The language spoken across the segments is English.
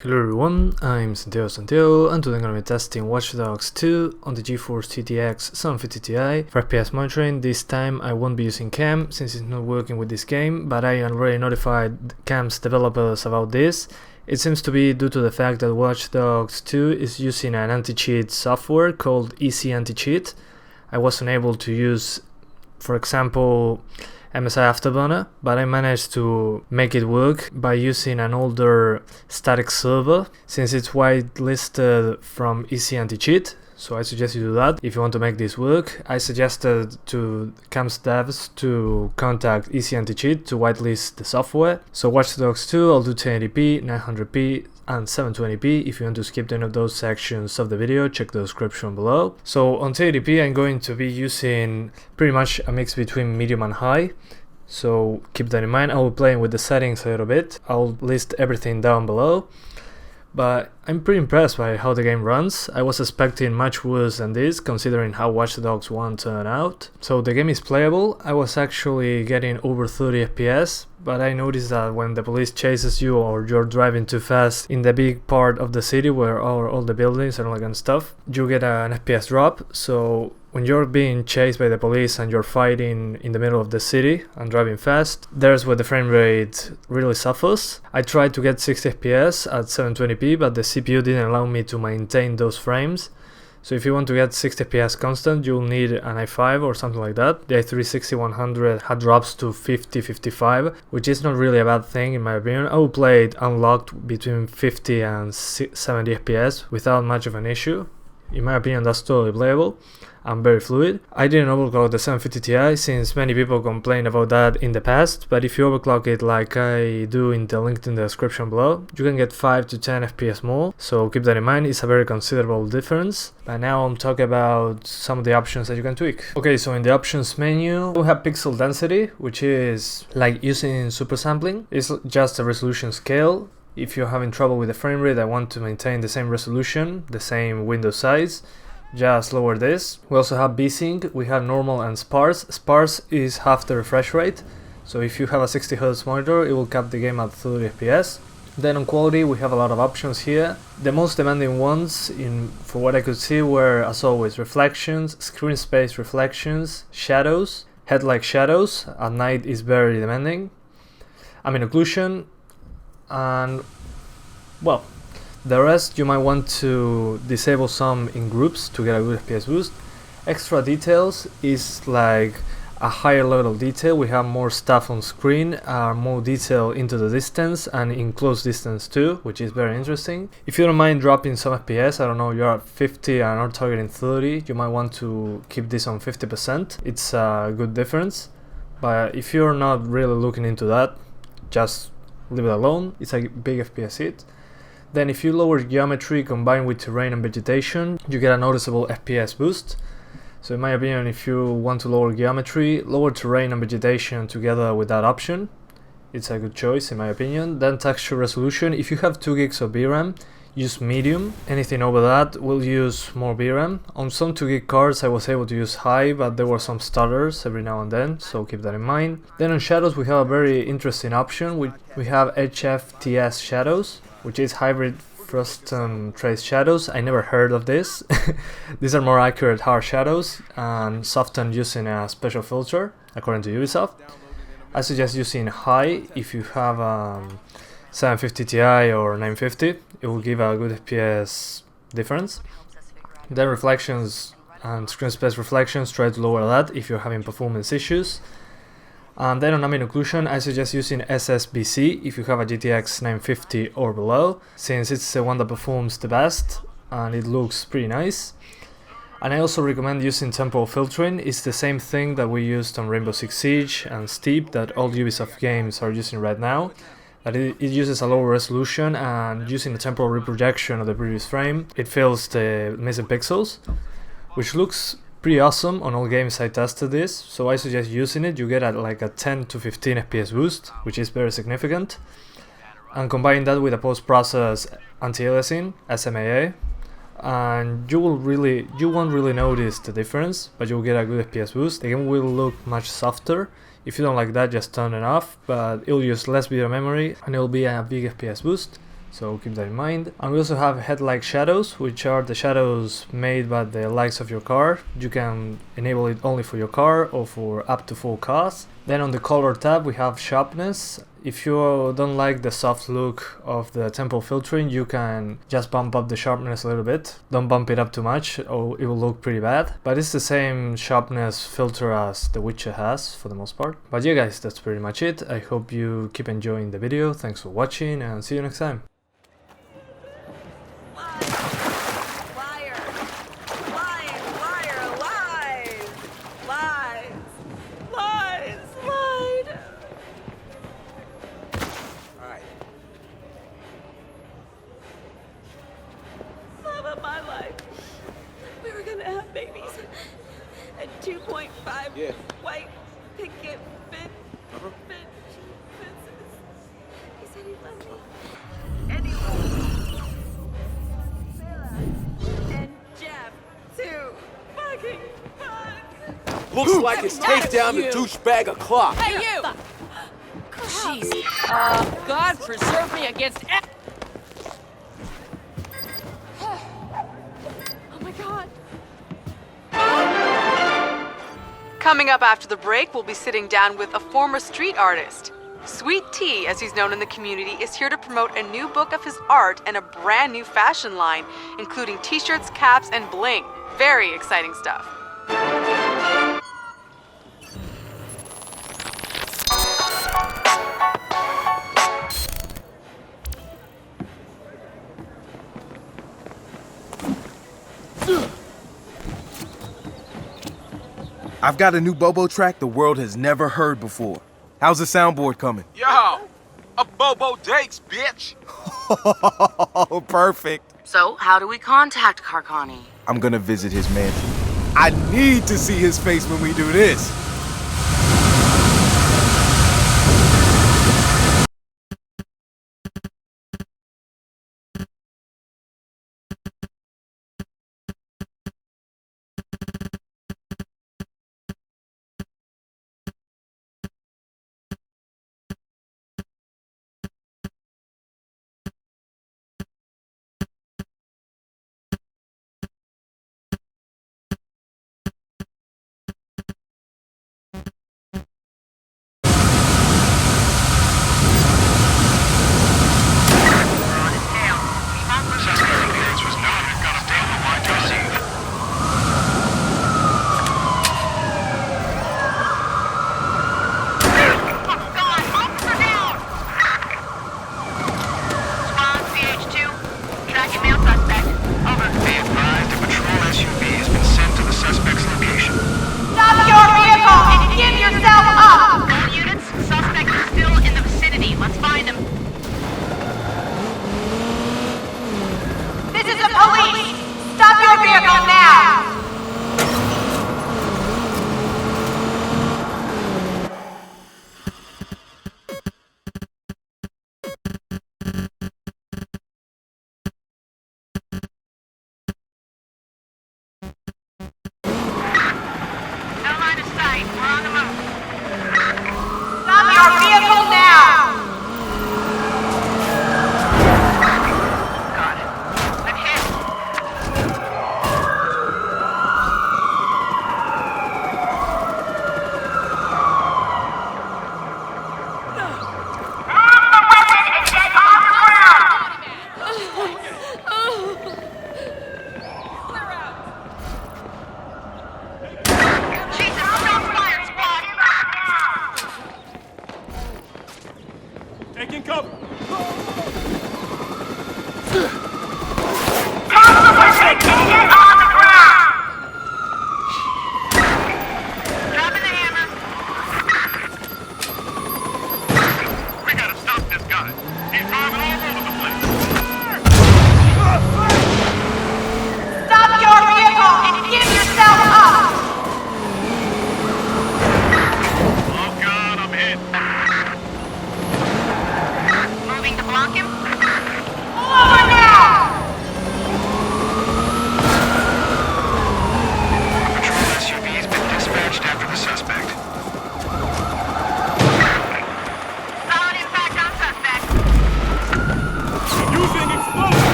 Hello everyone, I'm Santiago, and today I'm going to be testing Watch Dogs 2 on the Geforce GTX 750 Ti for FPS monitoring. This time I won't be using cam since it's not working with this game, but I already notified cam's developers about this. It seems to be due to the fact that Watch Dogs 2 is using an anti-cheat software called Easy Anti-Cheat. I wasn't able to use, for example, MSI Afterburner, but I managed to make it work by using an older static server since it's whitelisted from Easy Anti-Cheat. So I suggest you do that if you want to make this work. I suggested to cam's devs to contact Easy Anti-Cheat to whitelist the software. So Watch Dogs 2, I'll do 1080p, 900p and 720p. If you want to skip any of those sections of the video, check the description below. So on 1080p I'm going to be using pretty much a mix between medium and high. So keep that in mind. I will be playing with the settings a little bit. I'll list everything down below. But I'm pretty impressed by how the game runs. I was expecting much worse than this, considering how Watch Dogs 1 turned out. So the game is playable. I was actually getting over 30 FPS, but I noticed that when the police chases you or you're driving too fast in the big part of the city where all the buildings and all that kind of stuff, you get an FPS drop. So when you're being chased by the police and you're fighting in the middle of the city and driving fast, there's where the frame rate really suffers. I tried to get 60 FPS at 720p, but the CPU didn't allow me to maintain those frames. So if you want to get 60 FPS constant, you'll need an i5 or something like that. The i3-6100 had drops to 50-55, which is not really a bad thing in my opinion. I will play it unlocked between 50 and 70 FPS without much of an issue. In my opinion, that's totally playable and very fluid. I didn't overclock the 750 Ti since many people complained about that in the past, but if you overclock it like I do in the link in the description below, you can get 5 to 10 FPS more, so keep that in mind. It's a very considerable difference. But now I'm talking about some of the options that you can tweak. Okay, so in the options menu, we have pixel density, which is like using super sampling. It's just a resolution scale. If you're having trouble with the frame rate, I want to maintain the same resolution, the same window size, just lower this. We also have VSync, we have normal and sparse. Sparse is half the refresh rate, so if you have a 60Hz monitor, it will cap the game at 30 FPS. Then on quality, we have a lot of options here. The most demanding ones, for what I could see, were as always reflections, screen space reflections, shadows, headlight shadows. At night is very demanding. Occlusion, and well, the rest you might want to disable some in groups to get a good FPS boost. Extra details is like a higher level of detail. We have more stuff on screen, more detail into the distance and in close distance too, which is very interesting. If you don't mind dropping some FPS, I don't know, you're at 50 and are targeting 30, you might want to keep this on 50%. It's a good difference, but if you're not really looking into that, just leave it alone. It's a big FPS hit. Then if you lower geometry combined with terrain and vegetation, you get a noticeable FPS boost. So in my opinion, if you want to lower geometry, lower terrain and vegetation together with that option, it's a good choice in my opinion. Then texture resolution, if you have 2 gigs of VRAM, use medium. Anything over that will use more VRAM. On some 2 gig cards I was able to use high, but there were some stutters every now and then, so keep that in mind. Then on shadows we have a very interesting option. We have HFTS shadows, which is hybrid Frozr trace shadows. I never heard of this. These are more accurate hard shadows and softened using a special filter according to Ubisoft. I suggest using high if you have 750 Ti or 950. It will give a good FPS difference. Then reflections and screen space reflections, try to lower that if you're having performance issues. And then on ambient occlusion, I suggest using SSBC if you have a GTX 950 or below, since it's the one that performs the best and it looks pretty nice. And I also recommend using temporal filtering. It's the same thing that we used on Rainbow Six Siege and Steep that all Ubisoft games are using right now. That it uses a lower resolution, and using the temporal reprojection of the previous frame, it fills the missing pixels, which looks pretty awesome on all games I tested this, so I suggest using it. You get like a 10 to 15 FPS boost, which is very significant. And combine that with a post-process anti-aliasing, SMAA, and you won't really notice the difference, but you'll get a good FPS boost. The game will look much softer. If you don't like that, just turn it off, but it'll use less video memory and it'll be a big FPS boost. so keep that in mind. And we also have headlight shadows, which are the shadows made by the lights of your car. You can enable it only for your car or for up to full cars. Then on the color tab we have sharpness. If you don't like the soft look of the temporal filtering, you can just bump up the sharpness a little bit. Don't bump it up too much or it will look pretty bad. But it's the same sharpness filter as the Witcher has for the most part. But yeah guys, that's pretty much it. I hope you keep enjoying the video. Thanks for watching and see you next time. My life. We were gonna have babies. And 2.5 white picket fences. He said he loved me. And he loved me. Sarah. And Jeff, too. Fucking fuck. Looks like it's take down the douchebag o'clock. Hey, you! Jeez. God preserve me against... Coming up after the break, we'll be sitting down with a former street artist. Sweet Tea, as he's known in the community, is here to promote a new book of his art and a brand new fashion line, including t-shirts, caps, and bling. Very exciting stuff. I've got a new Bobo track the world has never heard before. How's the soundboard coming? Yo, a Bobo dates, bitch. Oh, perfect. So, how do we contact Carcani? I'm gonna visit his mansion. I need to see his face when we do this.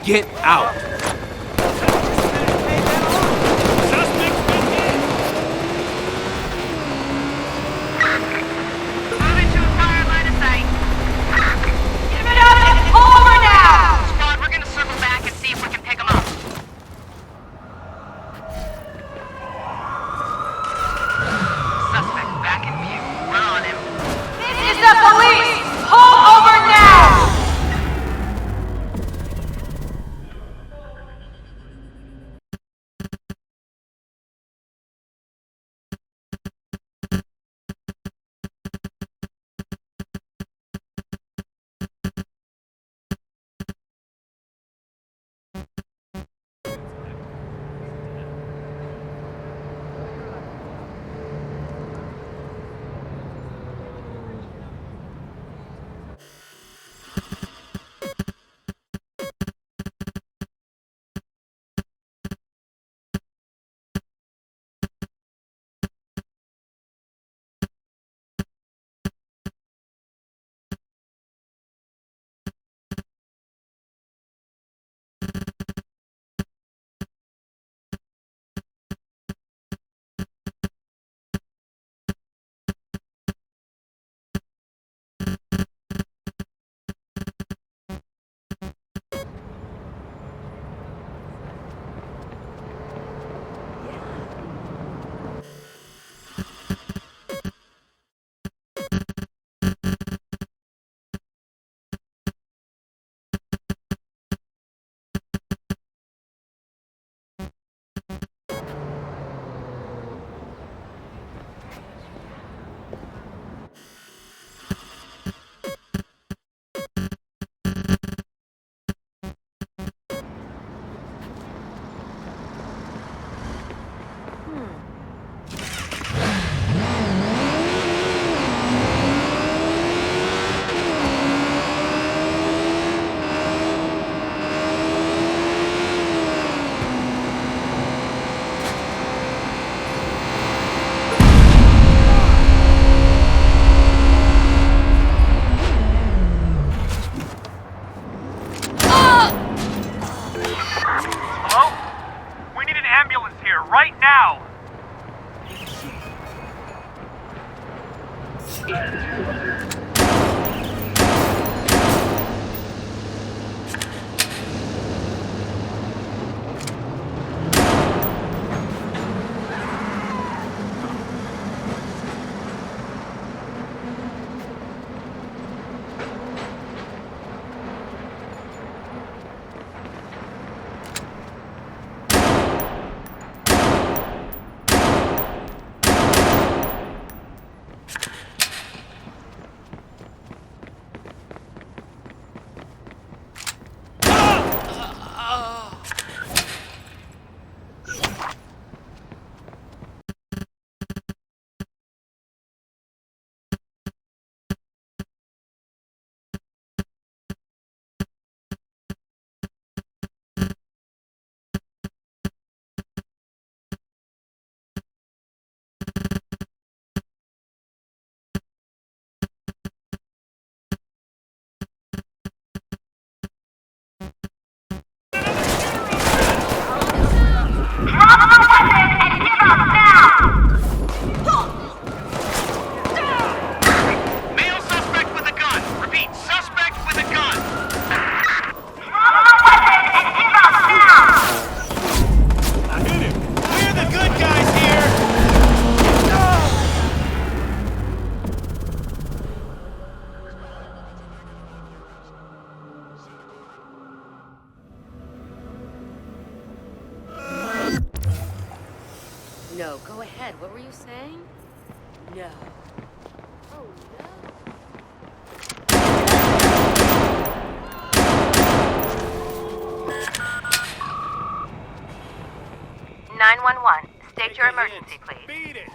Get out! Moving to a fire line of sight. Give it up! It's over now! Squad, we're gonna circle back and see if we can pick them up. Suspect back in view. We're on him. This is the police! Pull over now! Hello? We need an ambulance here, right now! Male suspect with a gun. Repeat, suspect with a gun. I hit him. We're the good guys here. No, go ahead. What were you saying? No. Oh, no. 911. State your emergency, please. Beat it.